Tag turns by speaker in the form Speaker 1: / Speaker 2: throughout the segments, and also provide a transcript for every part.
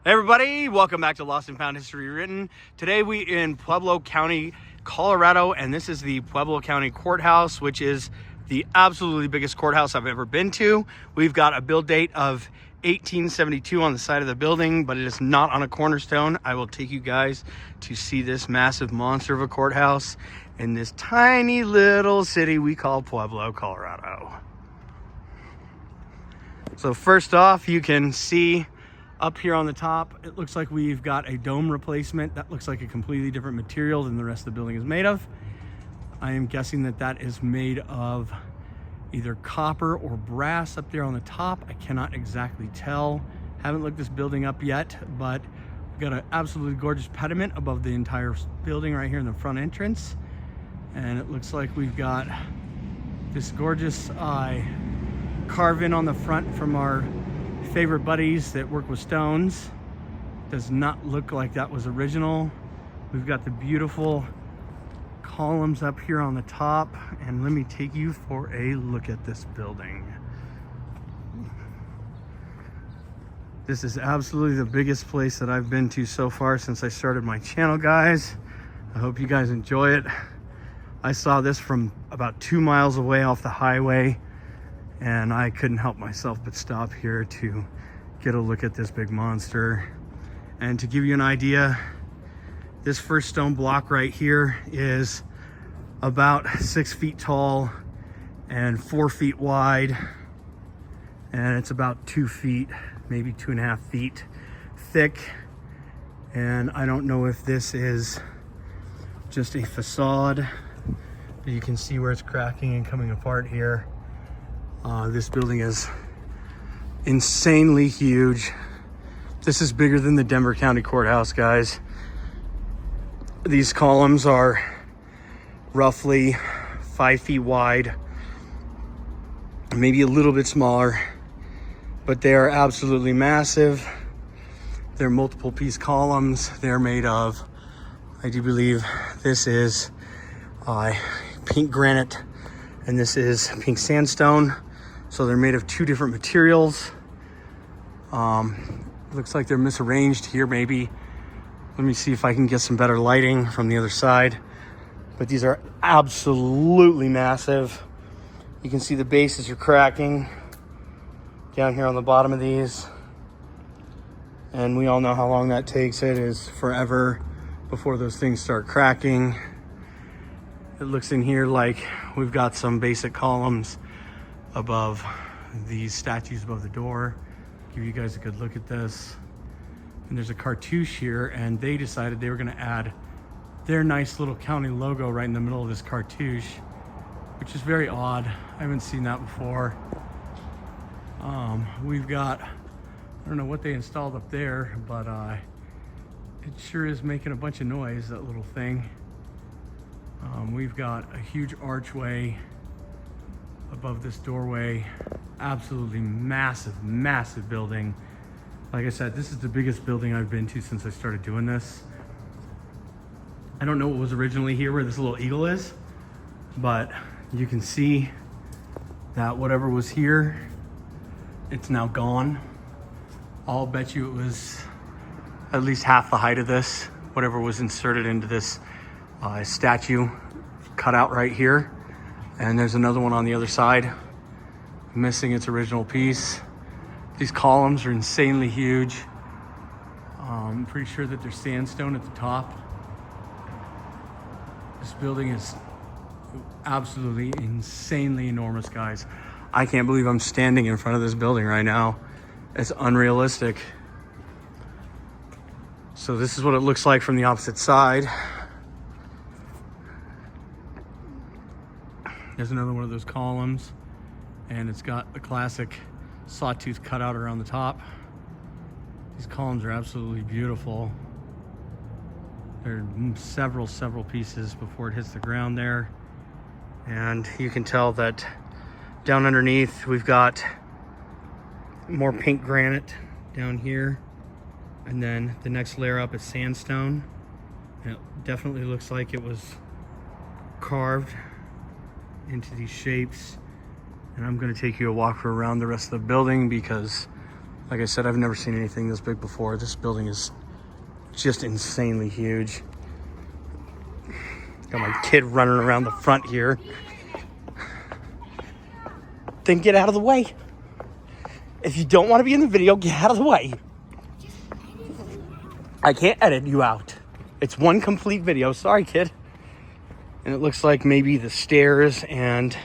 Speaker 1: Hey everybody, welcome back to Lost and Found History Written. Today we in Pueblo County, Colorado, and this is the Pueblo County Courthouse, which is the absolutely biggest courthouse I've ever been to. We've got a build date of 1872 on the side of the building, but it is not on a cornerstone. I will take you guys to see this massive monster of a courthouse in this tiny little city we call Pueblo, Colorado. So first off, you can see up here on the top, it looks like we've got a dome replacement. That looks like a completely different material than the rest of the building is made of. I am guessing that that is made of either copper or brass up there on the top. I cannot exactly tell. Haven't looked this building up yet, but we've got an absolutely gorgeous pediment above the entire building right here in the front entrance. And it looks like we've got this gorgeous carve-in on the front from our favorite buddies that work with stones. Does not look like that was original. We've got the beautiful columns up here on the top, and let me take you for a look at this building. This is absolutely the biggest place that I've been to so far since I started my channel, guys. I hope you guys enjoy it. I saw this from about 2 miles away off the highway, and I couldn't help myself but stop here to get a look at this big monster. And to give you an idea, this first stone block right here is about 6 feet tall and 4 feet wide, and it's about 2 feet, maybe 2.5 feet thick. And I don't know if this is just a facade, but you can see where it's cracking and coming apart here. This building is insanely huge. This is bigger than the Denver County Courthouse, guys. These columns are roughly 5 feet wide, maybe a little bit smaller, but they are absolutely massive. They're multiple piece columns. They're made of, I do believe this is pink granite and this is pink sandstone. So they're made of 2 different materials. Looks like they're misarranged here maybe. Let me see if I can get some better lighting from the other side. But these are absolutely massive. You can see the bases are cracking down here on the bottom of these. And we all know how long that takes. It is forever before those things start cracking. It looks in here like we've got some basic columns above these statues above the door. Give you guys a good look at this. And there's a cartouche here, and they decided they were gonna add their nice little county logo right in the middle of this cartouche, which is very odd. I haven't seen that before. We've got, I don't know what they installed up there, but it sure is making a bunch of noise, that little thing. We've got a huge archway above this doorway. Absolutely massive, massive building. Like I said, this is the biggest building I've been to since I started doing this. I don't know what was originally here where this little eagle is, but you can see that whatever was here, it's now gone. I'll bet you it was at least half the height of this, whatever was inserted into this statue cut out right here. And there's another one on the other side, missing its original piece. These columns are insanely huge. I'm pretty sure that there's sandstone at the top. This building is absolutely insanely enormous, guys. I can't believe I'm standing in front of this building right now. It's unrealistic. So this is what it looks like from the opposite side. There's another one of those columns, and it's got a classic sawtooth cutout around the top. These columns are absolutely beautiful. There are several pieces before it hits the ground there. And you can tell that down underneath, we've got more pink granite down here. And then the next layer up is sandstone. And it definitely looks like it was carved into these shapes. And I'm going to take you a walk around the rest of the building because Like I said, I've never seen anything this big before. This building is just insanely huge. Got my kid running around the front here. Then get out of the way. If you don't want to be in the video, get out of the way. I can't edit you out. It's one complete video. Sorry, kid. And it looks like maybe the stairs and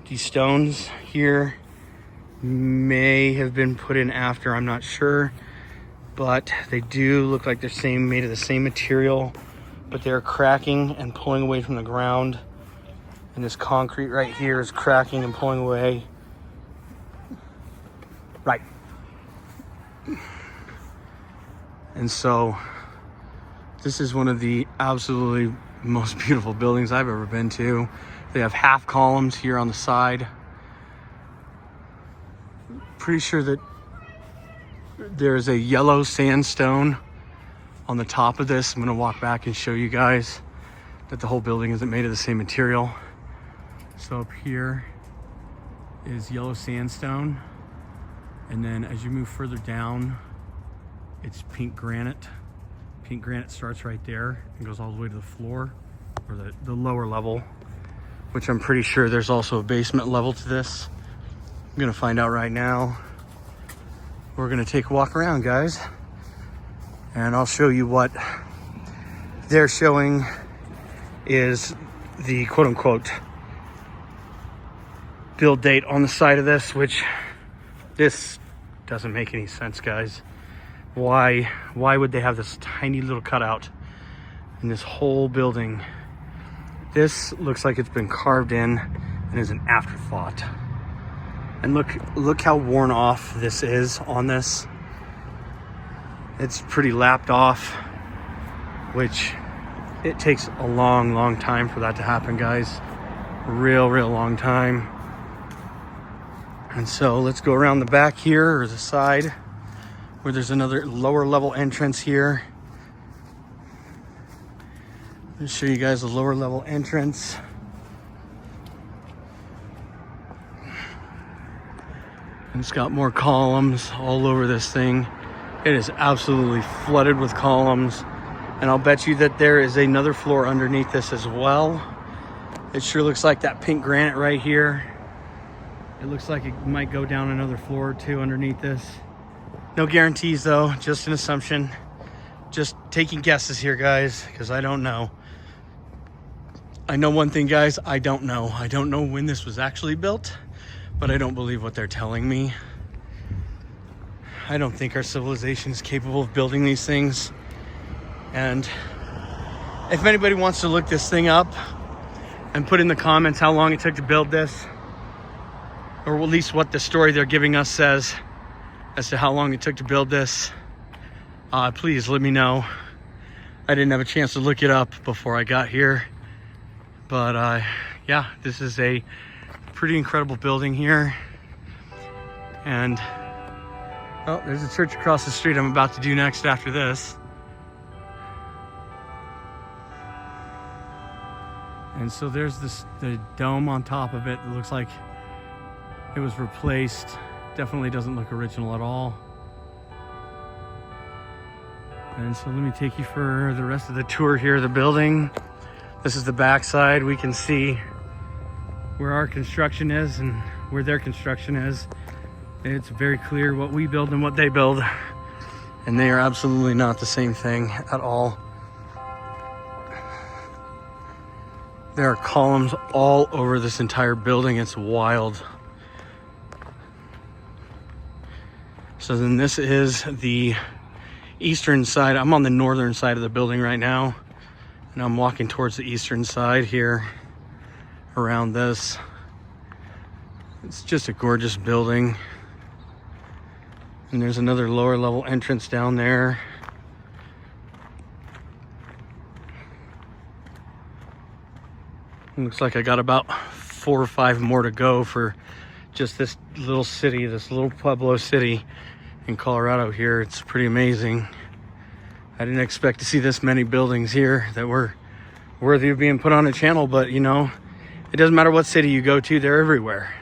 Speaker 1: these stones here may have been put in after. I'm not sure. But they do look like they're made of the same material. But they're cracking and pulling away from the ground. And this concrete right here is cracking and pulling away. Right. And so this is one of the absolutely most beautiful buildings I've ever been to. They have half columns here on the side. Pretty sure that there's a yellow sandstone on the top of this. I'm gonna walk back and show you guys that the whole building isn't made of the same material. So up here is yellow sandstone. And then as you move further down, it's pink granite. Pink granite starts right there and goes all the way to the floor, or the lower level, which I'm pretty sure there's also a basement level to this. I'm gonna find out right now. We're gonna take a walk around, guys, and I'll show you what they're showing is the quote unquote build date on the side of this, which this doesn't make any sense, guys. Why would they have this tiny little cutout in this whole building? This looks like it's been carved in and is an afterthought. And look how worn off this is on this. It's pretty lapped off, which it takes a long time for that to happen, guys. Real long time. And so let's go around the back here, or the side, where there's another lower level entrance here. Let me show you guys the lower level entrance. And it's got more columns all over this thing. It is absolutely flooded with columns. And I'll bet you that there is another floor underneath this as well. It sure looks like that pink granite right here. It looks like it might go down another floor or two underneath this. No guarantees though, just an assumption. Just taking guesses here, guys, because I don't know. I know one thing, guys, I don't know. I don't know when this was actually built, but I don't believe what they're telling me. I don't think our civilization is capable of building these things. And if anybody wants to look this thing up and put in the comments how long it took to build this, or at least what the story they're giving us says as to how long it took to build this, please let me know. I didn't have a chance to look it up before I got here. But yeah, this is a pretty incredible building here. And oh, there's a church across the street I'm about to do next after this. And so there's the dome on top of it. It looks like it was replaced. Definitely doesn't look original at all. And so let me take you for the rest of the tour here of the building. This is the back side. We can see where our construction is and where their construction is. It's very clear what we build and what they build. And they are absolutely not the same thing at all. There are columns all over this entire building. It's wild. So then this is the eastern side. I'm on the northern side of the building right now, and I'm walking towards the eastern side here around this. It's just a gorgeous building. And there's another lower level entrance down there. It looks like I got about 4 or 5 more to go for just this little city, this little Pueblo city in Colorado here. It's pretty amazing. I didn't expect to see this many buildings here that were worthy of being put on a channel, but you know, it doesn't matter what city you go to, they're everywhere.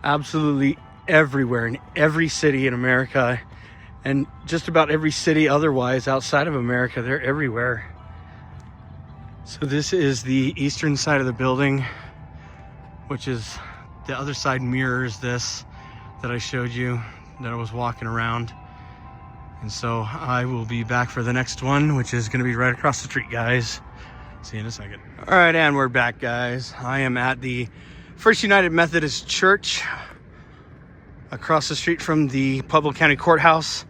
Speaker 1: Absolutely everywhere in every city in America, and just about every city otherwise outside of America. They're everywhere. So this is the eastern side of the building, which is the other side mirrors this that I showed you that I was walking around. And so I will be back for the next one, which is going to be right across the street, guys. See you in a second. All right, and we're back, guys. I am at the First United Methodist Church across the street from the Pueblo County Courthouse.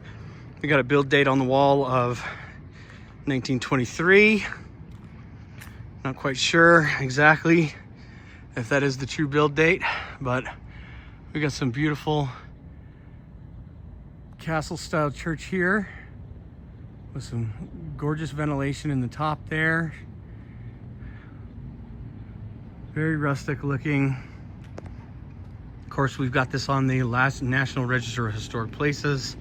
Speaker 1: We got a build date on the wall of 1923. Not quite sure exactly if that is the true build date, but we got some beautiful castle style church here with some gorgeous ventilation in the top there. Very rustic looking. Of course, we've got this on the last National Register of Historic Places.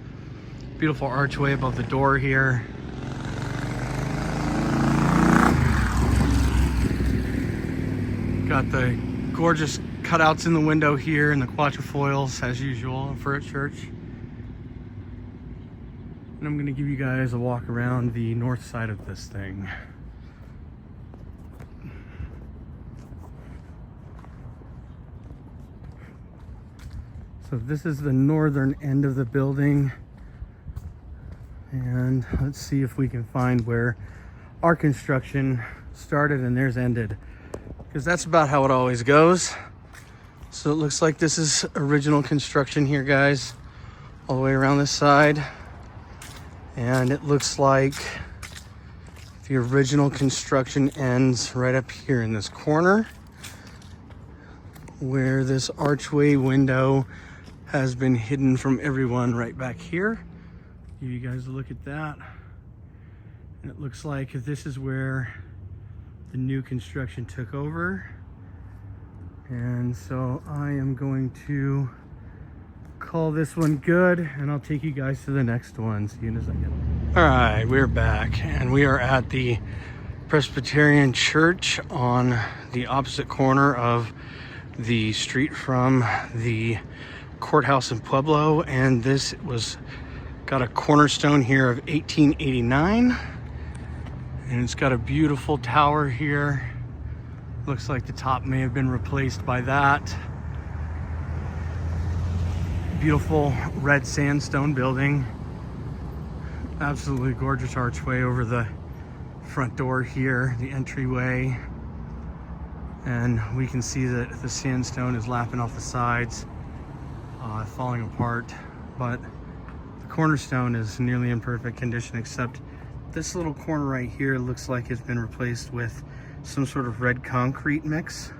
Speaker 1: Beautiful archway above the door here. Got the gorgeous cutouts in the window here and the quatrefoils as usual for a church. And I'm gonna give you guys a walk around the north side of this thing. So this is the northern end of the building. And let's see if we can find where our construction started and theirs ended, because that's about how it always goes. So it looks like this is original construction here, guys, all the way around this side. And it looks like the original construction ends right up here in this corner, where this archway window has been hidden from everyone right back here. Give you guys a look at that. And it looks like this is where the new construction took over. And so I am going to call this one good, and I'll take you guys to the next one. See you in a second. All right, we're back, and we are at the Presbyterian Church on the opposite corner of the street from the courthouse in Pueblo. And this was got a cornerstone here of 1889, and it's got a beautiful tower here. Looks like the top may have been replaced by that. Beautiful red sandstone building. Absolutely gorgeous archway over the front door here, the entryway. And we can see that the sandstone is lapping off the sides, falling apart. But the cornerstone is nearly in perfect condition, except this little corner right here looks like it's been replaced with some sort of red concrete mix.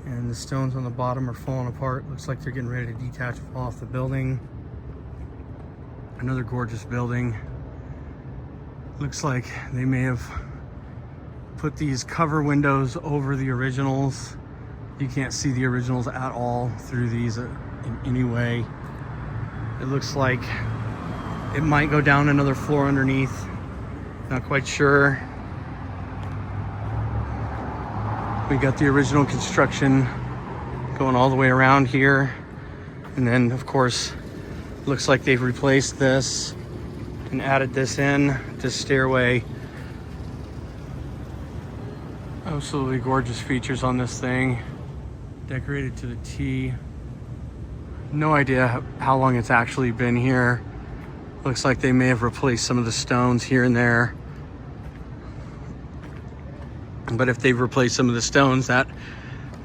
Speaker 1: And the stones on the bottom are falling apart. Looks like they're getting ready to detach and fall off the building. Another gorgeous building. Looks like they may have put these cover windows over the originals. You can't see the originals at all through these in any way. It looks like it might go down another floor underneath. Not quite sure. We got the original construction going all the way around here. And then, of course, looks like they've replaced this and added this in, this stairway. Absolutely gorgeous features on this thing. Decorated to the T. No idea how long it's actually been here. Looks like they may have replaced some of the stones here and there. But if they've replaced some of the stones, that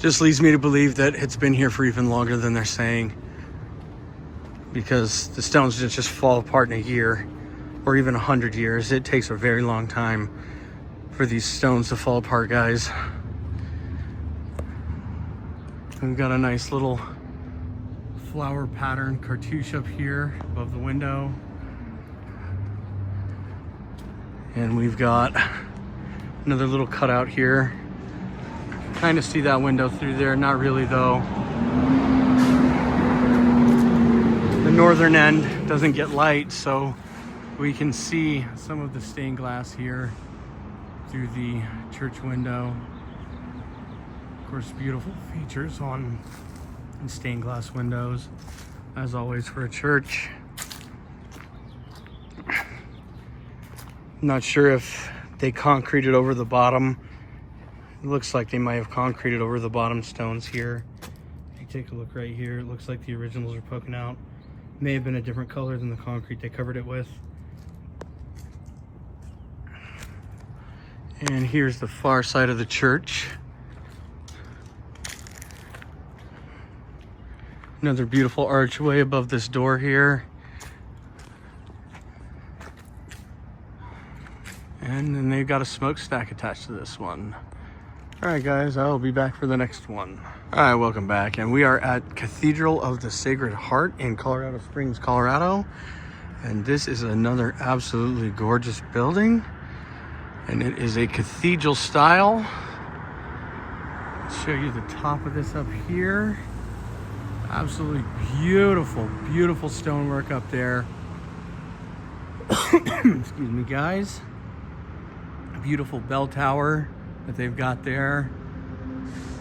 Speaker 1: just leads me to believe that it's been here for even longer than they're saying, because the stones just fall apart in a year or even 100 years. It takes a very long time for these stones to fall apart, guys. We've got a nice little flower pattern cartouche up here above the window. And we've got another little cutout here. Kind of see that window through there, not really though. The northern end doesn't get light, so we can see some of the stained glass here through the church window. Of course, beautiful features on stained glass windows, as always for a church. Not sure if they concreted over the bottom. It looks like they might have concreted over the bottom stones here. If you take a look right here, it looks like the originals are poking out. May have been a different color than the concrete they covered it with. And here's the far side of the church. Another beautiful archway above this door here. And then they've got a smokestack attached to this one. All right, guys, I'll be back for the next one. All right, welcome back. And we are at Cathedral of the Sacred Heart in Colorado Springs, Colorado. And this is another absolutely gorgeous building. And it is a cathedral style. I'll show you the top of this up here. Absolutely beautiful, beautiful stonework up there. Excuse me, guys. A beautiful bell tower that they've got there.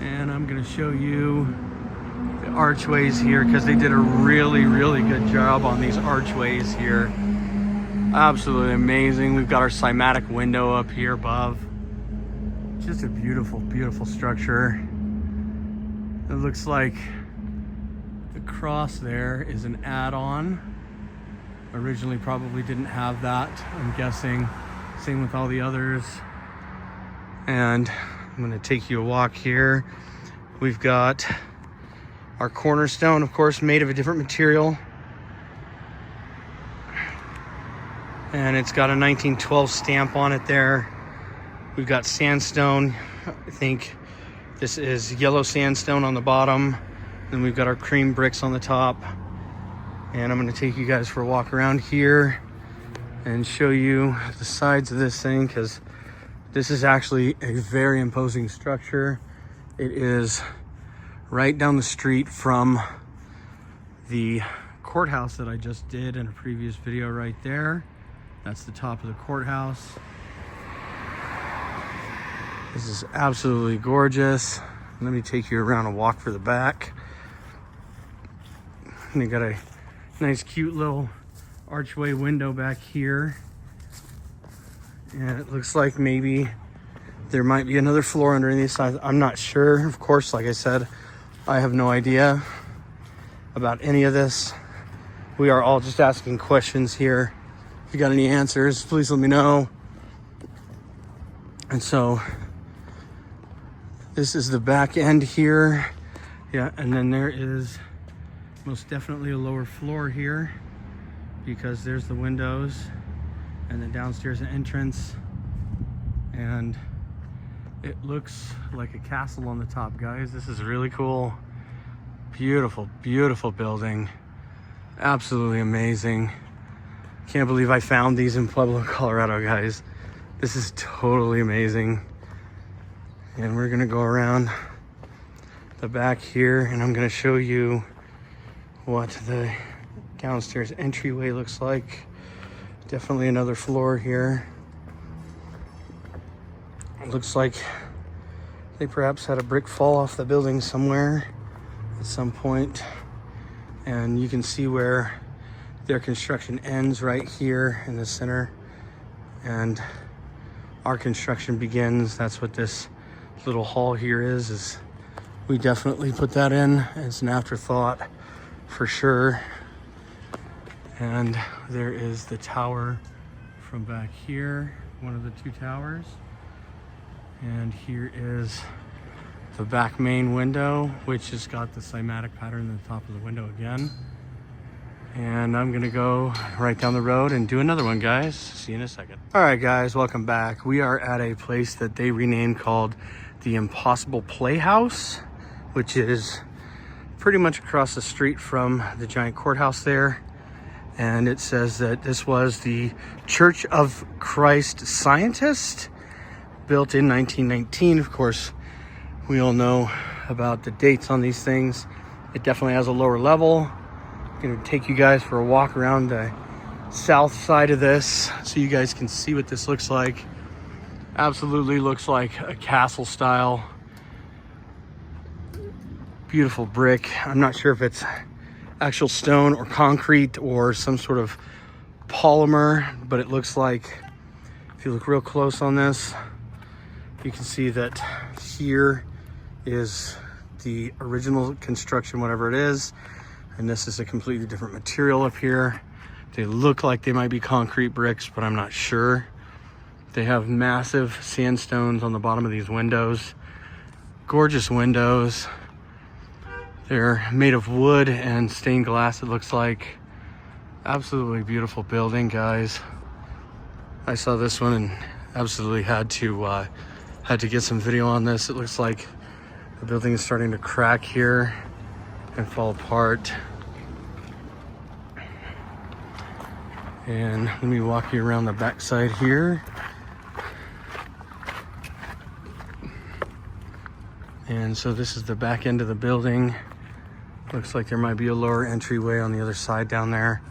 Speaker 1: And I'm gonna show you the archways here because they did a really, really good job on these archways here. Absolutely amazing. We've got our cymatic window up here above. Just a beautiful, beautiful structure. It looks like the cross there is an add-on. Originally probably didn't have that, I'm guessing. Same with all the others. And I'm gonna take you a walk here. We've got our cornerstone, of course, made of a different material. And it's got a 1912 stamp on it there. We've got sandstone. I think this is yellow sandstone on the bottom. Then we've got our cream bricks on the top. And I'm gonna take you guys for a walk around here and show you the sides of this thing because this is actually a very imposing structure. It is right down the street from the courthouse that I just did in a previous video right there. That's the top of the courthouse. This is absolutely gorgeous. Let me take you around and walk for the back. And they got a nice cute little archway window back here. And it looks like maybe there might be another floor underneath. I'm not sure. Of course, like I said, I have no idea about any of this. We are all just asking questions here. If you got any answers, please let me know. And so this is the back end here. Yeah, and then there is most definitely a lower floor here because there's the windows and the downstairs entrance. And it looks like a castle on the top, guys. This is really cool. Beautiful, beautiful building. Absolutely amazing. Can't believe I found these in Pueblo, Colorado, guys. This is totally amazing. And we're gonna go around the back here and I'm gonna show you what the downstairs entryway looks like. Definitely another floor here. It looks like they perhaps had a brick fall off the building somewhere at some point. And you can see where their construction ends right here in the center. And our construction begins. That's what this little hall here is we definitely put that in as an afterthought for sure. And there is the tower from back here, one of the two towers. And here is the back main window, which has got the cymatic pattern in the top of the window again. And I'm gonna go right down the road and do another one, guys. See you in a second. All right, guys, welcome back. We are at a place that they renamed called the Impossible Playhouse, which is pretty much across the street from the giant courthouse there. And it says that this was the Church of Christ Scientist, built in 1919. Of course, we all know about the dates on these things. It definitely has a lower level. I'm gonna take you guys for a walk around the south side of this so you guys can see what this looks like. Absolutely looks like a castle style. beautiful brick. I'm not sure if it's actual stone or concrete or some sort of polymer, but it looks like, if you look real close on this, you can see that here is the original construction, whatever it is, and this is a completely different material up here. They look like they might be concrete bricks, but I'm not sure. They have massive sandstones on the bottom of these windows. Gorgeous windows. They're made of wood and stained glass, it looks like. Absolutely beautiful building, guys. I saw this one and absolutely had to get some video on this. It looks like the building is starting to crack here and fall apart. And let me walk you around the backside here. And so this is the back end of the building. Looks like there might be a lower entryway on the other side down there.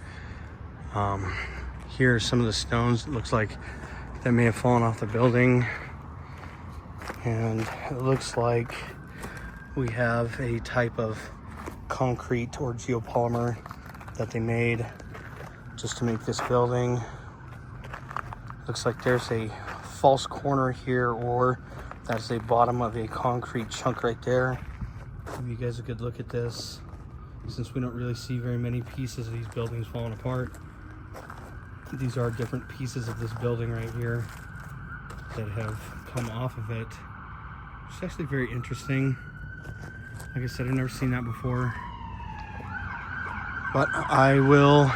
Speaker 1: Here are some of the stones. It looks like that may have fallen off the building. And it looks like we have a type of concrete or geopolymer that they made just to make this building. Looks like there's a false corner here, or that's the bottom of a concrete chunk right there. Give you guys a good look at this, since we don't really see very many pieces of these buildings falling apart. These are different pieces of this building right here that have come off of it. It's actually very interesting. Like I said, I've never seen that before. But I will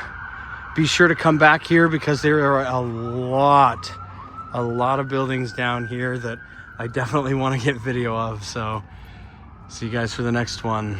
Speaker 1: be sure to come back here because there are a lot of buildings down here that I definitely want to get video of. So see you guys for the next one.